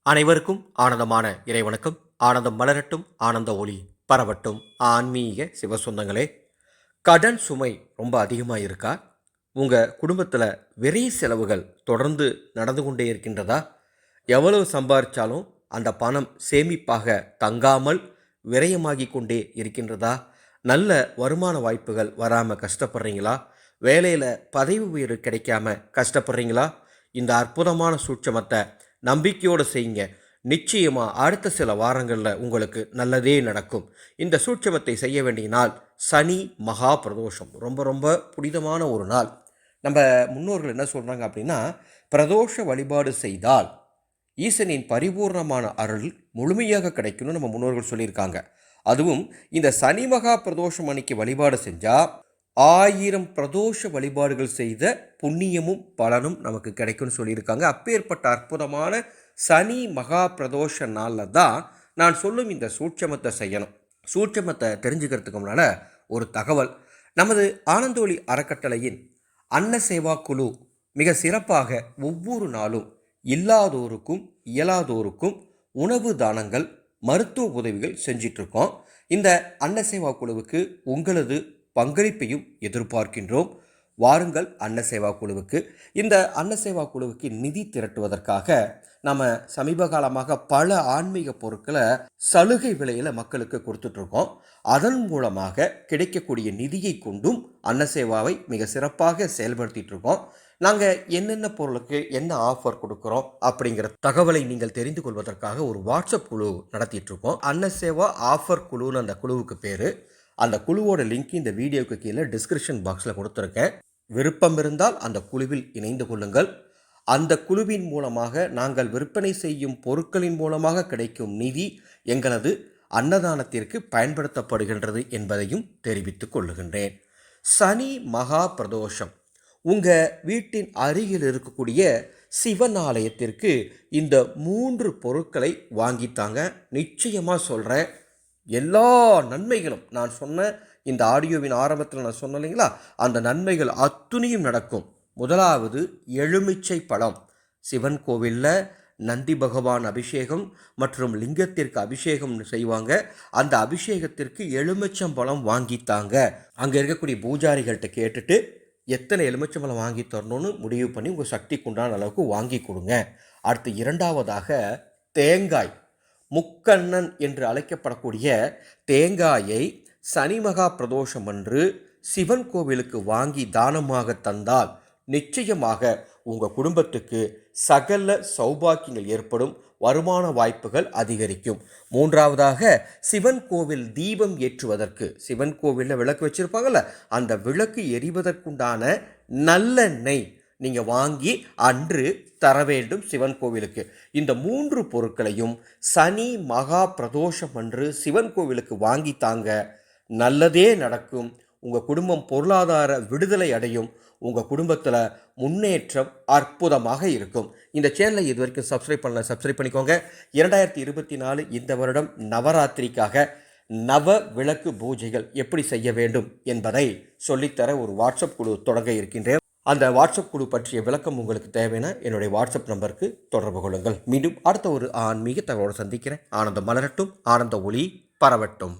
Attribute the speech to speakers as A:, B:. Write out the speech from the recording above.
A: அனைவருக்கும் ஆனந்தமான இறைவணக்கம். ஆனந்தம் மலரட்டும், ஆனந்த ஒளி பரவட்டும். ஆன்மீக சிவசொந்தங்களே, கடன் சுமை ரொம்ப அதிகமாக இருக்கா? உங்கள் குடும்பத்தில் விரை செலவுகள் தொடர்ந்து நடந்து கொண்டே இருக்கின்றதா? எவ்வளவு சம்பாதிச்சாலும் அந்த பணம் சேமிப்பாக தங்காமல் விரயமாகி கொண்டே இருக்கின்றதா? நல்ல வருமான வாய்ப்புகள் வராமல் கஷ்டப்படுறீங்களா? வேலையில் பதவி உயர்வு கிடைக்காம கஷ்டப்படுறீங்களா? இந்த அற்புதமான சூட்சமத்தை நம்பிக்கையோடு செய்யுங்க. நிச்சயமாக அடுத்த சில வாரங்களில் உங்களுக்கு நல்லதே நடக்கும். இந்த சூட்சமத்தை செய்ய வேண்டிய நாள் சனி மகா பிரதோஷம். ரொம்ப ரொம்ப புனிதமான ஒரு நாள். நம்ம முன்னோர்கள் என்ன சொல்கிறாங்க அப்படின்னா, பிரதோஷ வழிபாடு செய்தால் ஈசனின் பரிபூர்ணமான அருள் முழுமையாக கிடைக்கும்னு நம்ம முன்னோர்கள் சொல்லியிருக்காங்க. அதுவும் இந்த சனி மகா பிரதோஷம் அன்னைக்கு வழிபாடு செஞ்சால் 1000 பிரதோஷ வழிபாடுகள் செய்த புண்ணியமும் பலனும் நமக்கு கிடைக்கும்னு சொல்லியிருக்காங்க. அப்பேற்பட்ட அற்புதமான சனி மகா பிரதோஷ நாளில் தான் நான் சொல்லும் இந்த சூட்சமத்தை செய்யணும். சூட்சமத்தை தெரிஞ்சுக்கிறதுக்கு முன்னால் ஒரு தகவல். நமது ஆனந்தோலி அறக்கட்டளையின் அன்ன சேவா குழு மிக சிறப்பாக ஒவ்வொரு நாளும் இல்லாதோருக்கும் இயலாதோருக்கும் உணவு தானங்கள், மருத்துவ உதவிகள் செஞ்சிட்ருக்கோம். இந்த அன்ன சேவா குழுவுக்கு உங்களது பங்களிப்பையும் எதிர்பார்க்கின்றோம். வாருங்கள் அன்ன சேவா குழுவுக்கு. இந்த அன்ன சேவா குழுவுக்கு நிதி திரட்டுவதற்காக நம்ம சமீப காலமாக பல ஆன்மீக பொருட்களை சலுகை விலையில் மக்களுக்கு கொடுத்துட்ருக்கோம். அதன் மூலமாக கிடைக்கக்கூடிய நிதியை கொண்டும் அன்ன சேவாவை மிக சிறப்பாக செயல்படுத்திட்டு இருக்கோம். நாங்கள் என்னென்ன பொருளுக்கு என்ன ஆஃபர் கொடுக்குறோம் அப்படிங்கிற தகவலை நீங்கள் தெரிந்து கொள்வதற்காக ஒரு வாட்ஸ்அப் குழு நடத்திட்டுருக்கோம். அன்ன சேவா ஆஃபர் குழுன்னு அந்த குழுவுக்கு பேர். அந்த குழுவோட லிங்க் இந்த வீடியோவுக்கு கீழே டிஸ்கிரிப்ஷன் பாக்ஸில் கொடுத்துருக்கேன். விருப்பம் இருந்தால் அந்த குழுவில் இணைந்து கொள்ளுங்கள். அந்த குழுவின் மூலமாக நாங்கள் விற்பனை செய்யும் பொருட்களின் மூலமாக கிடைக்கும் நிதி எங்களது அன்னதானத்திற்கு பயன்படுத்தப்படுகின்றது என்பதையும் தெரிவித்துக் கொள்ளுகின்றேன். சனி மகா பிரதோஷம். உங்கள் வீட்டின் அருகில் இருக்கக்கூடிய சிவன் ஆலயத்திற்கு இந்த 3 பொருட்களை வாங்கித்தாங்க. நிச்சயமாக சொல்கிறேன், எல்லா நன்மைகளும் நான் சொன்ன இந்த ஆடியோவின் ஆரம்பத்தில் நான் சொன்னேன் இல்லைங்களா, அந்த நன்மைகள் அத்துணையும் நடக்கும். முதலாவது எலுமிச்சை பழம். சிவன் கோவிலில் நந்தி பகவான் அபிஷேகம் மற்றும் லிங்கத்திற்கு அபிஷேகம் செய்வாங்க. அந்த அபிஷேகத்திற்கு எலுமிச்சம்பழம் வாங்கித்தாங்க. அங்கே இருக்கக்கூடிய பூஜாரிகள்கிட்ட கேட்டுட்டு எத்தனை எலுமிச்சம்பழம் வாங்கி தரணும்னு முடிவு பண்ணி உங்கள் சக்திக்கு உண்டான அளவுக்கு வாங்கி கொடுங்க. அடுத்து இரண்டாவதாக தேங்காய். முக்கண்ணன் என்று அழைக்கப்படக்கூடிய தேங்காயை சனி மகா பிரதோஷம் அன்று சிவன் கோவிலுக்கு வாங்கி தானமாக தந்தால் நிச்சயமாக உங்கள் குடும்பத்துக்கு சகல சௌபாக்கியங்கள் ஏற்படும், வருமான வாய்ப்புகள் அதிகரிக்கும். மூன்றாவதாக சிவன் கோவில் தீபம் ஏற்றுவதற்கு, சிவன் கோவிலில் விளக்கு வச்சுருப்பாங்கள்ல, அந்த விளக்கு எரிவதற்குண்டான நல்லெண்ணெய் நீங்கள் வாங்கி அன்று தர வேண்டும் சிவன் கோவிலுக்கு. இந்த 3 பொருட்களையும் சனி மகா பிரதோஷம் அன்று சிவன் கோவிலுக்கு வாங்கி தாங்க. நல்லதே நடக்கும். உங்கள் குடும்பம் பொருளாதார விடுதலை அடையும். உங்கள் குடும்பத்தில் முன்னேற்றம் அற்புதமாக இருக்கும். இந்த சேனலை இது வரைக்கும் சப்ஸ்கிரைப் பண்ணிக்கோங்க. 2024 இந்த வருடம் நவராத்திரிக்காக நவ விளக்கு பூஜைகள் எப்படி செய்ய வேண்டும் என்பதை சொல்லித்தர ஒரு வாட்ஸ்அப் குழு தொடங்க இருக்கின்றேன். அந்த வாட்ஸ்அப் குழு பற்றிய விளக்கம் உங்களுக்கு தேவைன்னா என்னுடைய வாட்ஸ்அப் நம்பருக்கு தொடர்பு கொள்ளுங்கள். மீண்டும் அடுத்த ஒரு ஆன்மீக தகவலோடு சந்திக்கிறேன். ஆனந்தம் மலரட்டும், ஆனந்த ஒளி பரவட்டும்.